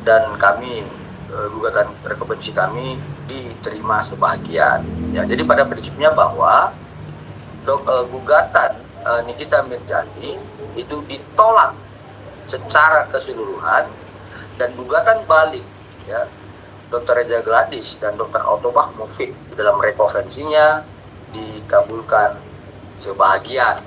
dan kami gugatan rekomendasi kami diterima sebahagian. Ya, jadi pada prinsipnya bahwa gugatan Nikita Mirzani itu ditolak secara keseluruhan, dan gugatan balik ya Dr. Reza Gladys dan Dr. Altobah Mufiq dalam rekonvensinya dikabulkan sebahagian.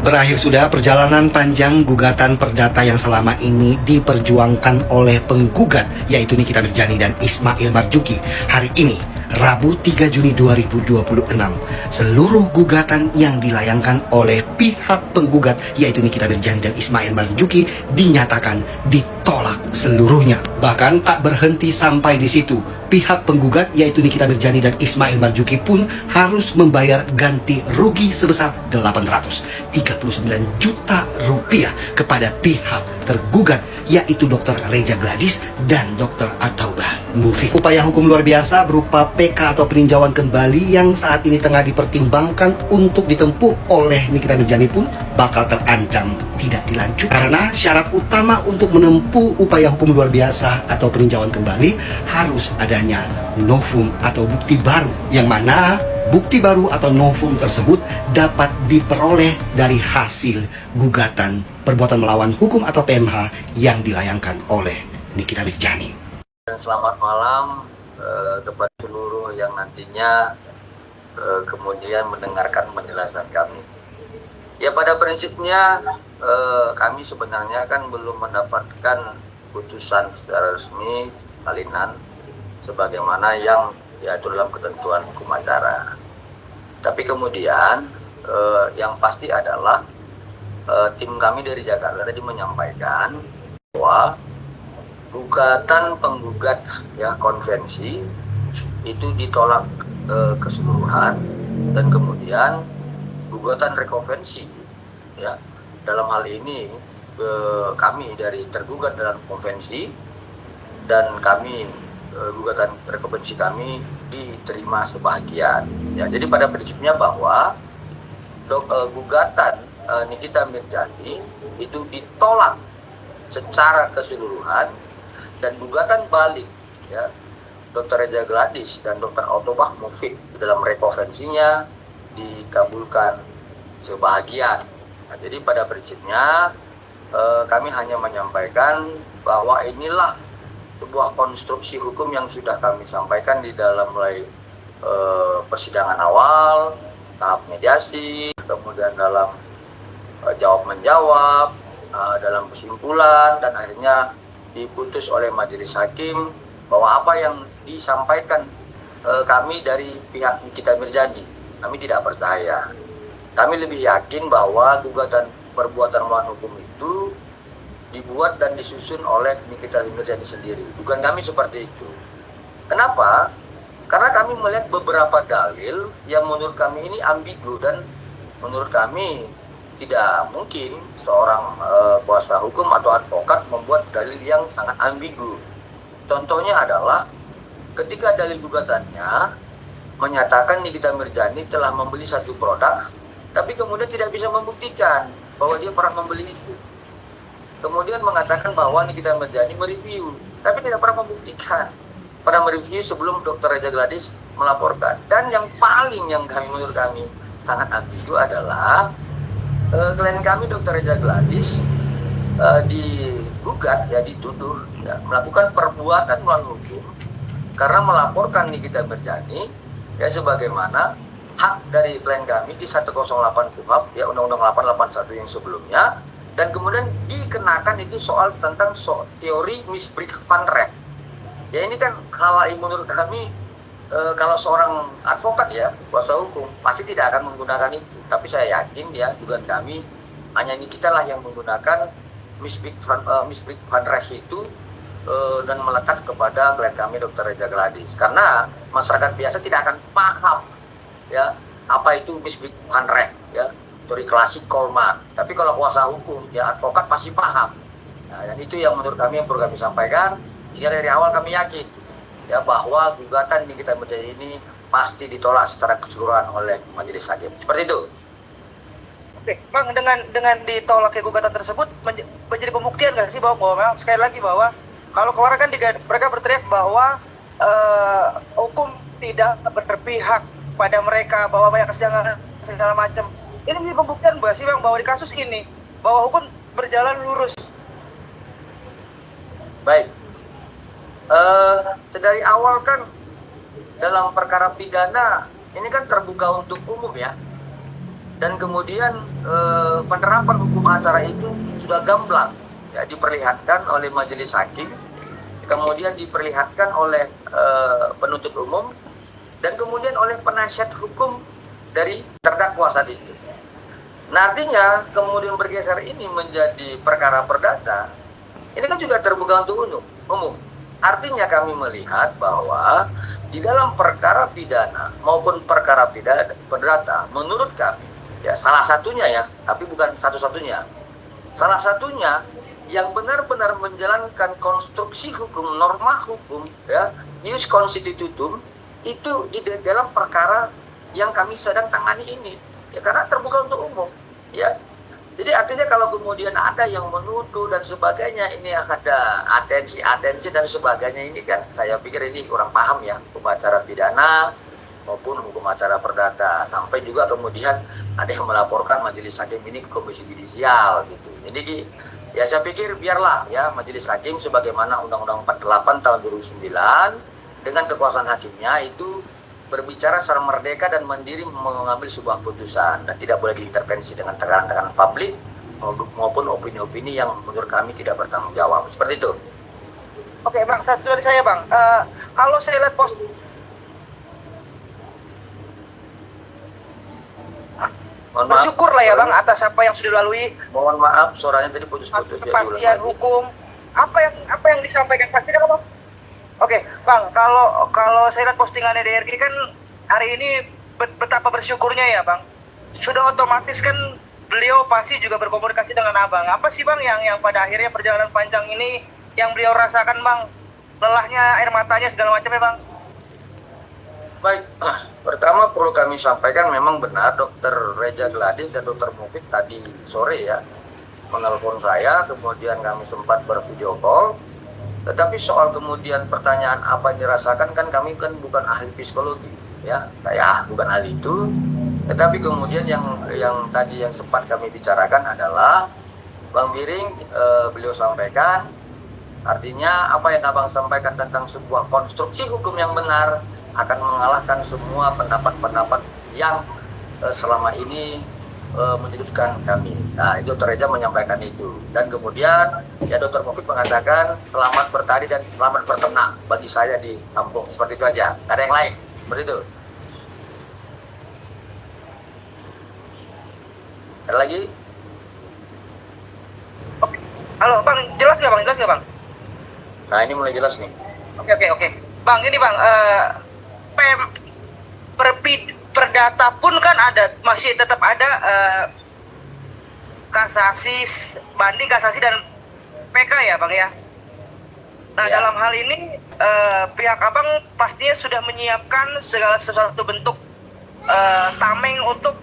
Berakhir sudah perjalanan panjang gugatan perdata yang selama ini diperjuangkan oleh penggugat, yaitu Nikita Mirzani dan Ismail Marzuki. Hari ini, Rabu 3 Juni 2026, seluruh gugatan yang dilayangkan oleh pihak penggugat, yaitu Nikita Mirzani dan Ismail Marzuki, dinyatakan ditolak seluruhnya. Bahkan tak berhenti sampai di situ. Pihak penggugat, yaitu Nikita Mirzani dan Ismail Marzuki, pun harus membayar ganti rugi sebesar 839 juta rupiah kepada pihak tergugat, yaitu Dr. Reza Gladys dan Dr. Altobah Mufiq. Upaya hukum luar biasa berupa PK atau peninjauan kembali yang saat ini tengah dipertimbangkan untuk ditempuh oleh Nikita Mirzani pun bakal terancam tidak dilanjutkan, karena syarat utama untuk menempuh upaya hukum luar biasa atau peninjauan kembali harus adanya novum atau bukti baru, yang mana bukti baru atau novum tersebut dapat diperoleh dari hasil gugatan perbuatan melawan hukum atau PMH yang dilayangkan oleh Nikita Mirzani. Dan selamat malam kepada seluruh yang nantinya kemudian mendengarkan penjelasan kami. Ya, pada prinsipnya kami sebenarnya kan belum mendapatkan putusan secara resmi salinan sebagaimana yang diatur dalam ketentuan hukum acara. Tapi kemudian yang pasti adalah tim kami dari Jakarta tadi menyampaikan bahwa gugatan penggugat ya konvensi itu ditolak keseluruhan, dan kemudian gugatan rekonvensi ya dalam hal ini kami dari tergugat dalam konvensi dan kami gugatan rekonvensi kami diterima sebahagian. Ya, jadi pada prinsipnya bahwa gugatan Nikita Mirzani itu ditolak secara keseluruhan, dan gugatan balik ya Dr. Reza Gladys dan Dr. Altobah Mufiq dalam rekonvensinya dikabulkan sebahagian. Nah, jadi pada prinsipnya kami hanya menyampaikan bahwa inilah sebuah konstruksi hukum yang sudah kami sampaikan di dalam mulai persidangan awal, tahap mediasi, kemudian dalam jawab menjawab, dalam kesimpulan, dan akhirnya diputus oleh majelis hakim bahwa apa yang disampaikan kami dari pihak Nikita Mirzani, kami tidak percaya. Kami lebih yakin bahwa gugatan perbuatan melawan hukum itu dibuat dan disusun oleh Nikita Mirzani sendiri, bukan kami seperti itu. Kenapa? Karena kami melihat beberapa dalil yang menurut kami ini ambigu, dan menurut kami tidak mungkin seorang kuasa hukum atau advokat membuat dalil yang sangat ambigu. Contohnya adalah ketika dalil gugatannya menyatakan Nikita Mirzani telah membeli satu produk, tapi kemudian tidak bisa membuktikan bahwa dia pernah membeli itu. Kemudian mengatakan bahwa Nikita Mirzani mereview, tapi tidak pernah membuktikan pada mereview sebelum Dr. Reza Gladys melaporkan. Dan yang paling menurut kami sangat ambigu adalah klien kami Dr. Reza Gladys digugat ya, dituduh ya, melakukan perbuatan melawan hukum karena melaporkan Nikita Mirzani ya sebagaimana hak dari klien kami di 108 KUHP ya, Undang-Undang 881 yang sebelumnya, dan kemudian dikenakan itu soal tentang teori misbreak van Recht. Ya, ini kan hal yang menurut kami kalau seorang advokat ya, kuasa hukum pasti tidak akan menggunakan itu. Tapi saya yakin ya, dugaan kami hanya ini kita lah yang menggunakan misbreak van Recht itu dan melekat kepada klien kami Dr. Reza Gladys. Karena masyarakat biasa tidak akan paham ya apa itu misbreak van Recht ya, teori klasik Coleman. Tapi kalau kuasa hukum ya advokat pasti paham. Nah, dan itu yang menurut kami yang perlu kami sampaikan. Sehingga dari awal kami yakin ya bahwa gugatan Nikita Mirzani ini pasti ditolak secara keseluruhan oleh majelis hakim. Seperti itu. Oke, Bang, dengan ditolaknya gugatan tersebut menjadi pembuktian nggak sih bahwa memang sekali lagi bahwa kalau kemarin kan mereka berteriak bahwa hukum tidak berpihak pada mereka, bahwa banyak kesenjangan segala macam. Ini menjadi pembuktian nggak sih, Bang, bahwa di kasus ini bahwa hukum berjalan lurus? Baik. Dari awal kan dalam perkara pidana ini kan terbuka untuk umum ya, dan kemudian penerapan hukum acara itu sudah gamblang ya, diperlihatkan oleh majelis hakim, kemudian diperlihatkan oleh penuntut umum, dan kemudian oleh penasihat hukum dari terdakwa saat itu. Nah, artinya kemudian bergeser ini menjadi perkara perdata, ini kan juga terbuka untuk umum. Artinya kami melihat bahwa di dalam perkara pidana maupun perkara perdata, menurut kami, ya salah satunya ya, tapi bukan satu-satunya, salah satunya yang benar-benar menjalankan konstruksi hukum, norma hukum, ya, ius constitutum, itu di dalam perkara yang kami sedang tangani ini, ya, karena terbuka untuk umum, ya. Jadi artinya kalau kemudian ada yang menuduh dan sebagainya, ini ada atensi dan sebagainya, ini kan saya pikir ini kurang paham ya, hukum acara pidana maupun hukum acara perdata. Sampai juga kemudian ada yang melaporkan majelis hakim ini ke komisi yudisial gitu. Jadi ya saya pikir biarlah ya majelis hakim sebagaimana Undang-Undang 48 tahun 2009 dengan kekuasaan hakimnya itu berbicara secara merdeka dan mandiri mengambil sebuah putusan, dan tidak boleh diintervensi dengan tekanan-tekanan publik maupun opini-opini yang menurut kami tidak bertanggung jawab. Seperti itu. Oke, Bang, satu dari saya, Bang. Kalau saya lihat bersyukur lah ya, Bang, atas apa yang sudah dilalui. Mohon maaf, suaranya tadi putus-putus. Kepastian hukum. Apa yang disampaikan pasti kan, Bang? Oke, Bang, kalau saya lihat postingannya DRG kan hari ini betapa bersyukurnya ya, Bang. Sudah otomatis kan beliau pasti juga berkomunikasi dengan Abang. Apa sih, Bang, yang pada akhirnya perjalanan panjang ini yang beliau rasakan, Bang? Lelahnya, air matanya, segala macamnya, Bang. Baik, pertama perlu kami sampaikan memang benar Dr. Reza Gladys dan Dr. Mufid tadi sore ya menelpon saya, kemudian kami sempat bervideo call. Tetapi soal kemudian pertanyaan apa yang dirasakan, kan kami kan bukan ahli psikologi, ya, saya bukan ahli itu. Tetapi kemudian yang tadi yang sempat kami bicarakan adalah Bang Biring, beliau sampaikan, artinya apa yang Abang sampaikan tentang sebuah konstruksi hukum yang benar akan mengalahkan semua pendapat-pendapat yang selama ini menyudutkan kami. Nah, itu Dr. Reza menyampaikan itu. Dan kemudian ya Dr. Mufid mengatakan selamat bertani dan selamat berternak bagi saya di kampung. Seperti itu aja. Nggak ada yang lain. Seperti itu. Ada lagi? Oke. Halo, Bang, jelas nggak, Bang? Jelas nggak, Bang? Nah, ini mulai jelas nih. Oke. Bang, ini, Bang, perdata pun kan masih tetap ada kasasi, banding kasasi dan PK ya, Bang ya. Nah, ya. Dalam hal ini pihak Abang pastinya sudah menyiapkan segala sesuatu bentuk tameng untuk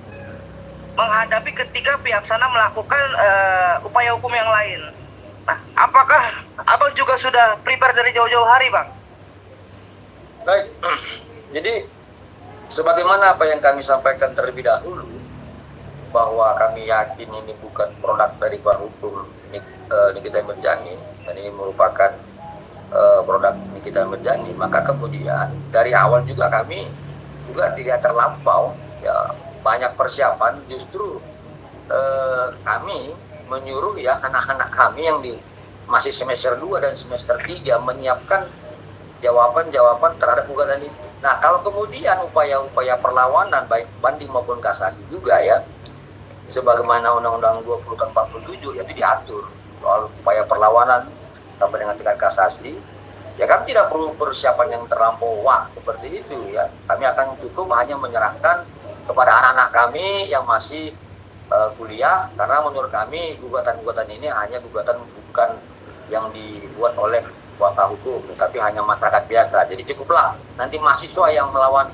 menghadapi ketika pihak sana melakukan upaya hukum yang lain. Nah, apakah Abang juga sudah prepare dari jauh-jauh hari, Bang? Baik, jadi sebagaimana apa yang kami sampaikan terlebih dahulu, bahwa kami yakin ini bukan produk dari kuasa hukum Nikita Mirzani, dan ini merupakan produk Nikita Mirzani, maka kemudian dari awal juga kami juga tidak terlampau ya banyak persiapan. Justru kami menyuruh ya anak-anak kami yang masih semester 2 dan semester 3 menyiapkan jawaban-jawaban terhadap gugatan itu. Nah, kalau kemudian upaya-upaya perlawanan baik banding maupun kasasi juga ya, sebagaimana Undang-Undang 20 dan 47 itu diatur soal upaya perlawanan sampai dengan tingkat kasasi, ya kami tidak perlu persiapan yang terlampau seperti itu ya. Kami akan cukup hanya menyerahkan kepada anak-anak kami yang masih kuliah, karena menurut kami gugatan-gugatan ini hanya gugatan bukan yang dibuat oleh kuasa hukum, tapi hanya masyarakat biasa. Jadi cukuplah nanti mahasiswa yang melawan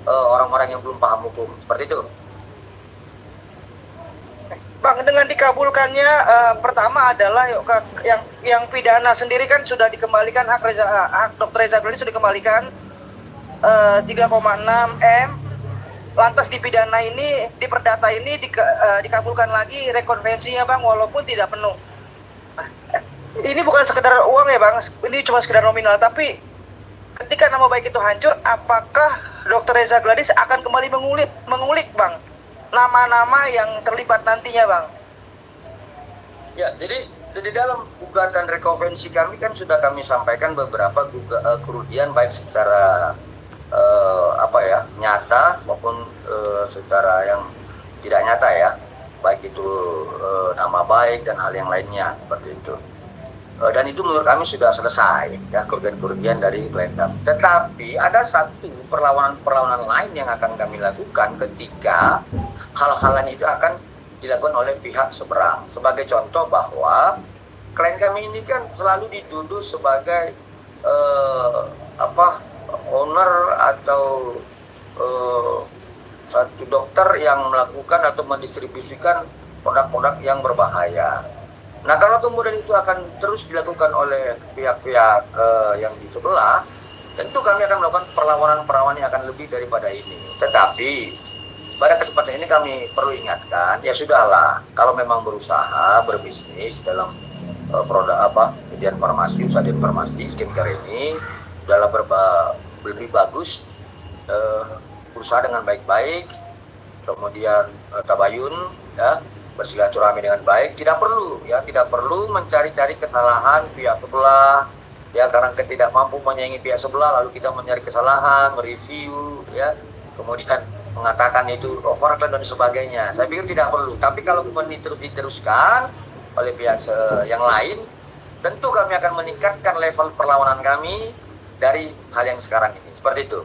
orang-orang yang belum paham hukum, seperti itu. Bang, dengan dikabulkannya pertama adalah yang pidana sendiri kan sudah dikembalikan, hak Dr. Reza Gladys sudah dikembalikan 3,6 M. Lantas di pidana ini, di perdata ini dikabulkan lagi rekonvensinya Bang, walaupun tidak penuh. Ini bukan sekedar uang ya Bang, ini cuma sekedar nominal, tapi ketika nama baik itu hancur, apakah Dr. Reza Gladys akan kembali mengulik Bang nama-nama yang terlibat nantinya Bang? Ya, jadi di dalam gugatan rekonvensi kami kan sudah kami sampaikan beberapa kerugian baik secara nyata maupun secara yang tidak nyata ya, baik itu nama baik dan hal yang lainnya seperti itu. Dan itu menurut kami sudah selesai ya, kerugian-kerugian dari klien kami. Tetapi ada satu perlawanan lain yang akan kami lakukan ketika hal-hal itu akan dilakukan oleh pihak seberang. Sebagai contoh bahwa klien kami ini kan selalu dituduh sebagai owner atau satu dokter yang melakukan atau mendistribusikan produk-produk yang berbahaya. Nah, kalau kemudian itu akan terus dilakukan oleh pihak-pihak yang di sebelah, tentu kami akan melakukan perlawanan yang akan lebih daripada ini. Tetapi pada kesempatan ini kami perlu ingatkan, ya sudahlah, kalau memang berusaha berbisnis dalam produk kemudian farmasi, usaha farmasi, skincare ini adalah lebih bagus berusaha dengan baik-baik, kemudian tabayun, ya, bersilaturahmi dengan baik, tidak perlu mencari-cari kesalahan pihak sebelah, ya, karena kita tidak mampu menyaingi pihak sebelah, lalu kita mencari kesalahan, mereview, ya, kemudian mengatakan itu overclaim dan sebagainya. Saya pikir tidak perlu. Tapi kalau kemudian diteruskan oleh pihak yang lain, tentu kami akan meningkatkan level perlawanan kami dari hal yang sekarang ini. Seperti itu.